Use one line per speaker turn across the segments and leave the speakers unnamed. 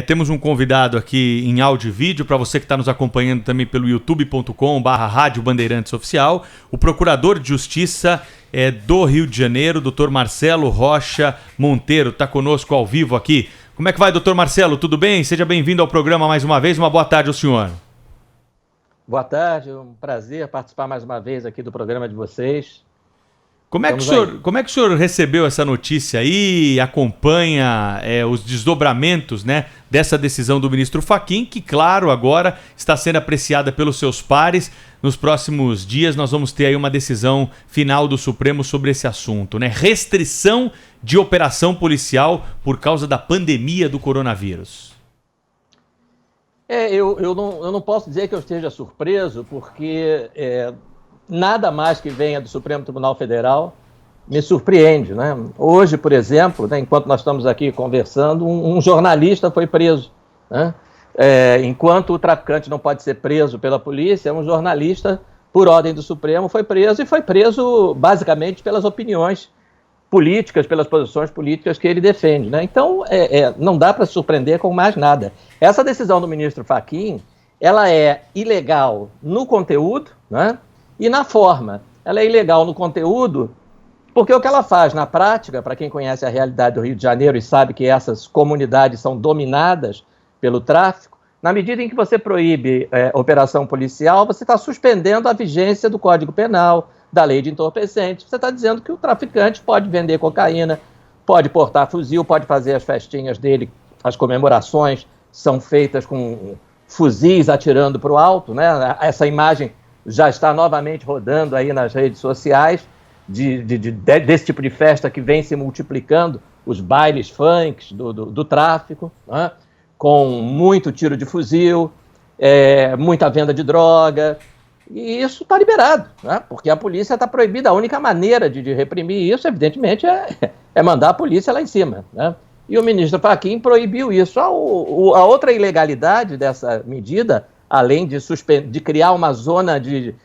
Temos um convidado aqui em áudio e vídeo, para você que está nos acompanhando também pelo youtube.com/Rádio Bandeirantes Oficial, o Procurador de Justiça do Rio de Janeiro, Dr. Marcelo Rocha Monteiro, está conosco ao vivo aqui. Como é que vai, doutor Marcelo? Tudo bem? Seja bem-vindo ao programa mais uma vez. Uma boa tarde ao senhor.
Boa tarde, um prazer participar mais uma vez aqui do programa de vocês.
Como é que o senhor recebeu essa notícia aí, acompanha os desdobramentos, né, dessa decisão do ministro Fachin, que, claro, agora está sendo apreciada pelos seus pares. Nos próximos dias nós vamos ter aí uma decisão final do Supremo sobre esse assunto, né? Restrição de operação policial por causa da pandemia do coronavírus.
Eu não posso dizer que eu esteja surpreso, porque nada mais que venha do Supremo Tribunal Federal me surpreende, né? Hoje, por exemplo, né, enquanto nós estamos aqui conversando, um jornalista foi preso, né? Enquanto o traficante não pode ser preso pela polícia, um jornalista, por ordem do Supremo, foi preso basicamente pelas opiniões políticas, pelas posições políticas que ele defende, né? Então, não dá para se surpreender com mais nada. Essa decisão do ministro Fachin, ela é ilegal no conteúdo, né? E na forma. Ela é ilegal no conteúdo porque o que ela faz na prática, para quem conhece a realidade do Rio de Janeiro e sabe que essas comunidades são dominadas pelo tráfico, na medida em que você proíbe operação policial, você está suspendendo a vigência do Código Penal, da lei de entorpecentes. Você está dizendo que o traficante pode vender cocaína, pode portar fuzil, pode fazer as festinhas dele, as comemorações são feitas com fuzis atirando para o alto, né? Essa imagem já está novamente rodando aí nas redes sociais desse tipo de festa que vem se multiplicando, os bailes funks do tráfico, né? Com muito tiro de fuzil, muita venda de droga, e isso está liberado, né? Porque a polícia está proibida. A única maneira de reprimir isso, evidentemente, é mandar a polícia lá em cima, né? E o ministro Fachin proibiu isso. A outra ilegalidade dessa medida, além de criar uma zona de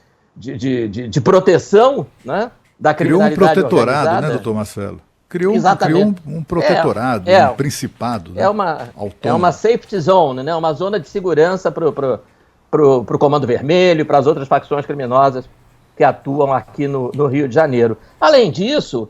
proteção, né, da criminalidade
criou um protetorado,
organizada,
né, doutor Marcelo? Criou um protetorado, um principado, né,
é uma safety zone, né, uma zona de segurança para o Comando Vermelho, para as outras facções criminosas que atuam aqui no Rio de Janeiro. Além disso,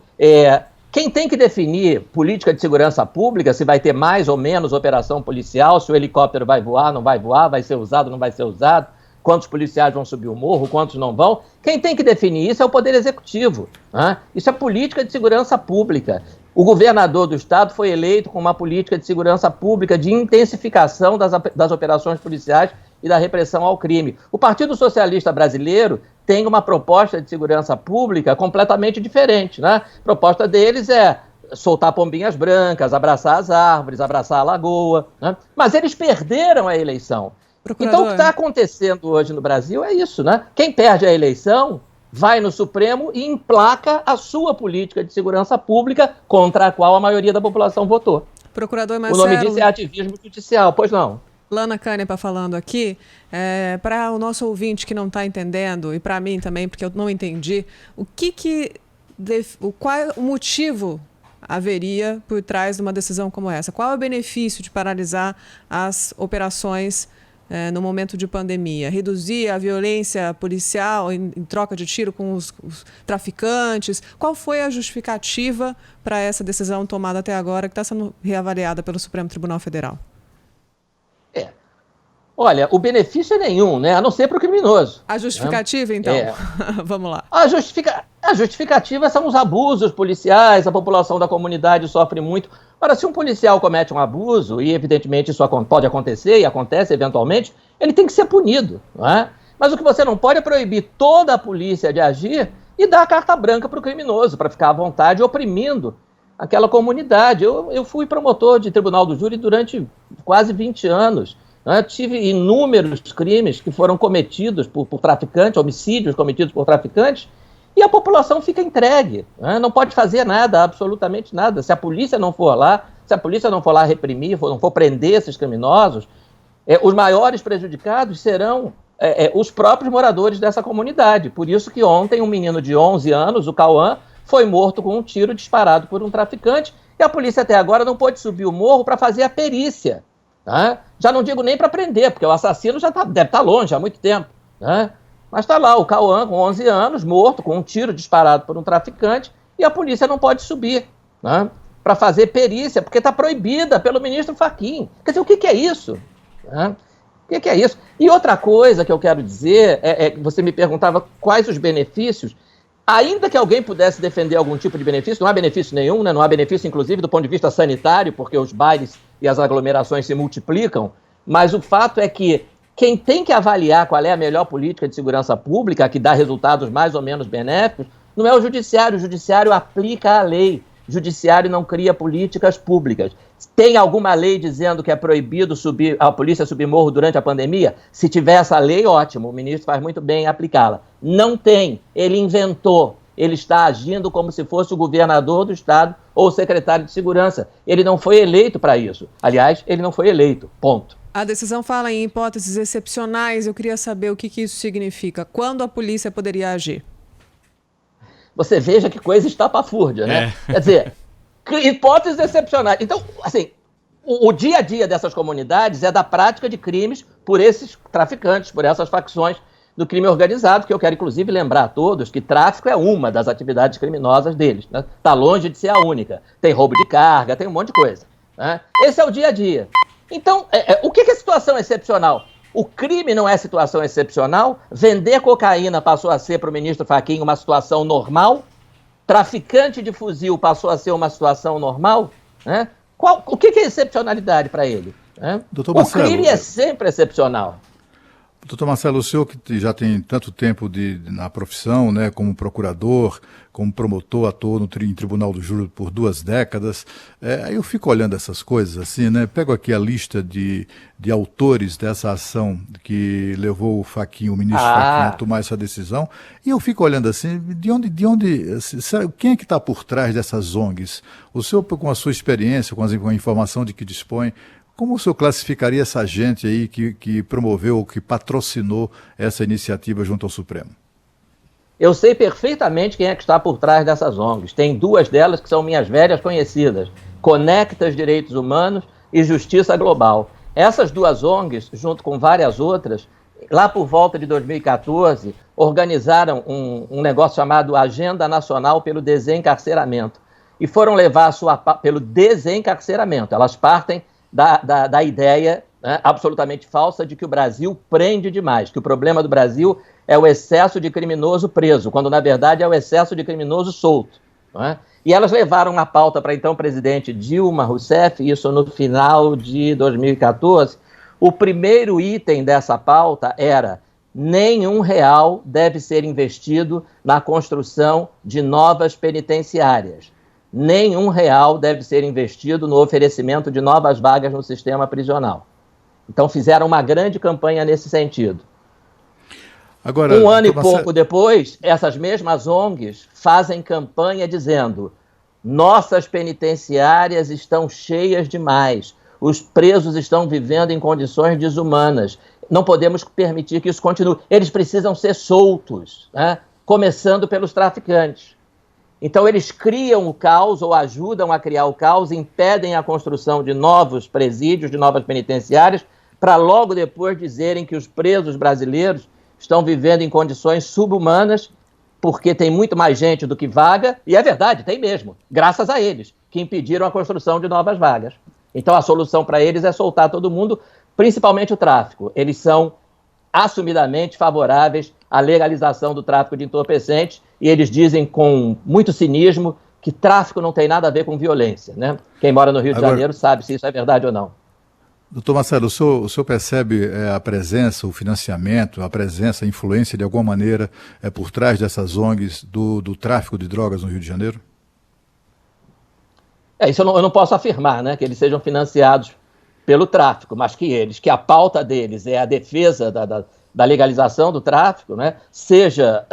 quem tem que definir política de segurança pública, se vai ter mais ou menos operação policial, se o helicóptero vai voar, não vai voar, vai ser usado, não vai ser usado, quantos policiais vão subir o morro, quantos não vão, quem tem que definir isso é o Poder Executivo, né? Isso é política de segurança pública. O governador do estado foi eleito com uma política de segurança pública de intensificação das operações policiais e da repressão ao crime. O Partido Socialista Brasileiro tem uma proposta de segurança pública completamente diferente, né? A proposta deles é soltar pombinhas brancas, abraçar as árvores, abraçar a lagoa, né? Mas eles perderam a eleição. Então, o que está acontecendo hoje no Brasil é isso, né? Quem perde a eleição vai no Supremo e emplaca a sua política de segurança pública contra a qual a maioria da população votou.
Procurador Marcelo...
O nome disso é ativismo judicial, pois não?
Lana Canepa falando aqui, para o nosso ouvinte que não está entendendo, e para mim também, porque eu não entendi, qual o motivo haveria por trás de uma decisão como essa? Qual é o benefício de paralisar as operações no momento de pandemia? Reduzir a violência policial em troca de tiro com os traficantes? Qual foi a justificativa para essa decisão tomada até agora, que está sendo reavaliada pelo Supremo Tribunal Federal?
Olha, o benefício é nenhum, né? A não ser para o criminoso.
A justificativa, então? Vamos lá.
A justificativa são os abusos policiais, a população da comunidade sofre muito. Ora, se um policial comete um abuso, e evidentemente isso pode acontecer, e acontece eventualmente, ele tem que ser punido, não é? Mas o que você não pode é proibir toda a polícia de agir e dar a carta branca para o criminoso, para ficar à vontade, oprimindo aquela comunidade. Eu fui promotor de tribunal do júri durante quase 20 anos. Tive inúmeros crimes que foram cometidos por traficantes, homicídios cometidos por traficantes, e a população fica entregue, né? Não pode fazer nada, absolutamente nada. Se a polícia não for lá reprimir, não for prender esses criminosos, os maiores prejudicados serão os próprios moradores dessa comunidade. Por isso que ontem um menino de 11 anos, o Cauã, foi morto com um tiro disparado por um traficante, e a polícia até agora não pôde subir o morro para fazer a perícia Tá? Já não digo nem para prender, porque o assassino já deve estar longe há muito tempo. Tá? Mas está lá o Cauã, com 11 anos, morto, com um tiro disparado por um traficante, e a polícia não pode subir, né, para fazer perícia, porque está proibida pelo ministro Fachin. Quer dizer, o que é isso? Né? O que é isso? E outra coisa que eu quero dizer, você me perguntava quais os benefícios. Ainda que alguém pudesse defender algum tipo de benefício, não há benefício nenhum, né? Não há benefício, inclusive, do ponto de vista sanitário, porque os bailes e as aglomerações se multiplicam, mas o fato é que quem tem que avaliar qual é a melhor política de segurança pública, que dá resultados mais ou menos benéficos, não é o judiciário aplica a lei, o judiciário não cria políticas públicas. Tem alguma lei dizendo que é proibido a polícia subir morro durante a pandemia? Se tiver essa lei, ótimo, o ministro faz muito bem em aplicá-la. Não tem, ele inventou, ele está agindo como se fosse o governador do estado ou o secretário de segurança. Ele não foi eleito para isso. Aliás, ele não foi eleito, ponto.
A decisão fala em hipóteses excepcionais, eu queria saber o que isso significa. Quando a polícia poderia agir?
Você veja que coisa estapafúrdia, né? Quer dizer, hipóteses excepcionais. Então, assim, o dia a dia dessas comunidades é da prática de crimes por esses traficantes, por essas facções do crime organizado, que eu quero, inclusive, lembrar a todos que tráfico é uma das atividades criminosas deles. Né? Tá longe de ser a única. Tem roubo de carga, tem um monte de coisa. Né? Esse é o dia a dia. Então, o que é situação excepcional? O crime não é situação excepcional? Vender cocaína passou a ser para o ministro Fachin uma situação normal? Traficante de fuzil passou a ser uma situação normal? Né? O que é excepcionalidade para ele? Né? O crime é sempre excepcional.
Doutor Marcelo, o senhor que já tem tanto tempo na profissão, né, como procurador, como promotor, atuou em Tribunal do Júri por 2 décadas, aí eu fico olhando essas coisas assim, né, pego aqui a lista de autores dessa ação que levou o ministro Fachin a tomar essa decisão, e eu fico olhando assim, quem é que está por trás dessas ONGs? O senhor, com a sua experiência, com a informação de que dispõe, como o senhor classificaria essa gente aí que promoveu, que patrocinou essa iniciativa junto ao Supremo?
Eu sei perfeitamente quem é que está por trás dessas ONGs. Tem 2 delas que são minhas velhas conhecidas, Conectas Direitos Humanos e Justiça Global. Essas 2 ONGs, junto com várias outras, lá por volta de 2014, organizaram um negócio chamado Agenda Nacional pelo Desencarceramento. E foram levar pelo desencarceramento. Elas partem da ideia, né, absolutamente falsa de que o Brasil prende demais, que o problema do Brasil é o excesso de criminoso preso, quando na verdade é o excesso de criminoso solto. Não é? E elas levaram a pauta para então presidente Dilma Rousseff, isso no final de 2014. O primeiro item dessa pauta era: nenhum real deve ser investido na construção de novas penitenciárias. Nenhum real deve ser investido no oferecimento de novas vagas no sistema prisional. Então fizeram uma grande campanha nesse sentido. Agora, 1 ano e pouco depois, essas mesmas ONGs fazem campanha dizendo: nossas penitenciárias estão cheias demais, os presos estão vivendo em condições desumanas, não podemos permitir que isso continue. Eles precisam ser soltos, né? Começando pelos traficantes. Então eles criam o caos ou ajudam a criar o caos, impedem a construção de novos presídios, de novas penitenciárias, para logo depois dizerem que os presos brasileiros estão vivendo em condições subhumanas, porque tem muito mais gente do que vaga, e é verdade, tem mesmo, graças a eles, que impediram a construção de novas vagas. Então a solução para eles é soltar todo mundo, principalmente o tráfico. Eles são assumidamente favoráveis à legalização do tráfico de entorpecentes, e eles dizem com muito cinismo que tráfico não tem nada a ver com violência, né? Quem mora no Rio de Janeiro sabe se isso é verdade ou não.
Doutor Marcelo, o senhor percebe a presença, o financiamento, a presença, a influência de alguma maneira por trás dessas ONGs do tráfico de drogas no Rio de Janeiro?
Isso eu não posso afirmar, né, que eles sejam financiados pelo tráfico, mas que a pauta deles é a defesa da legalização do tráfico, né, seja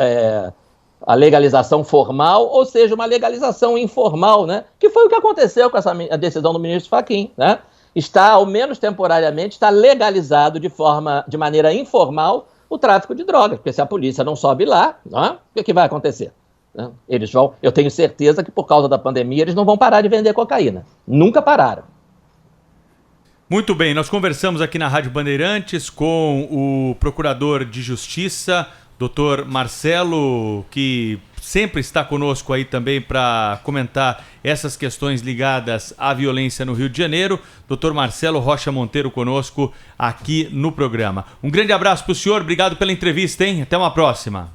a legalização formal ou seja uma legalização informal, né, que foi o que aconteceu com a decisão do ministro Fachin, né? Está, ao menos temporariamente, está legalizado de maneira informal o tráfico de drogas, porque se a polícia não sobe lá, né, o que vai acontecer? Né? Eu tenho certeza que por causa da pandemia eles não vão parar de vender cocaína. Nunca pararam.
Muito bem, nós conversamos aqui na Rádio Bandeirantes com o Procurador de Justiça, Dr. Marcelo, que sempre está conosco aí também para comentar essas questões ligadas à violência no Rio de Janeiro. Dr. Marcelo Rocha Monteiro conosco aqui no programa. Um grande abraço para o senhor, obrigado pela entrevista, hein? Até uma próxima.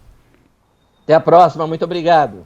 Até a próxima, muito obrigado.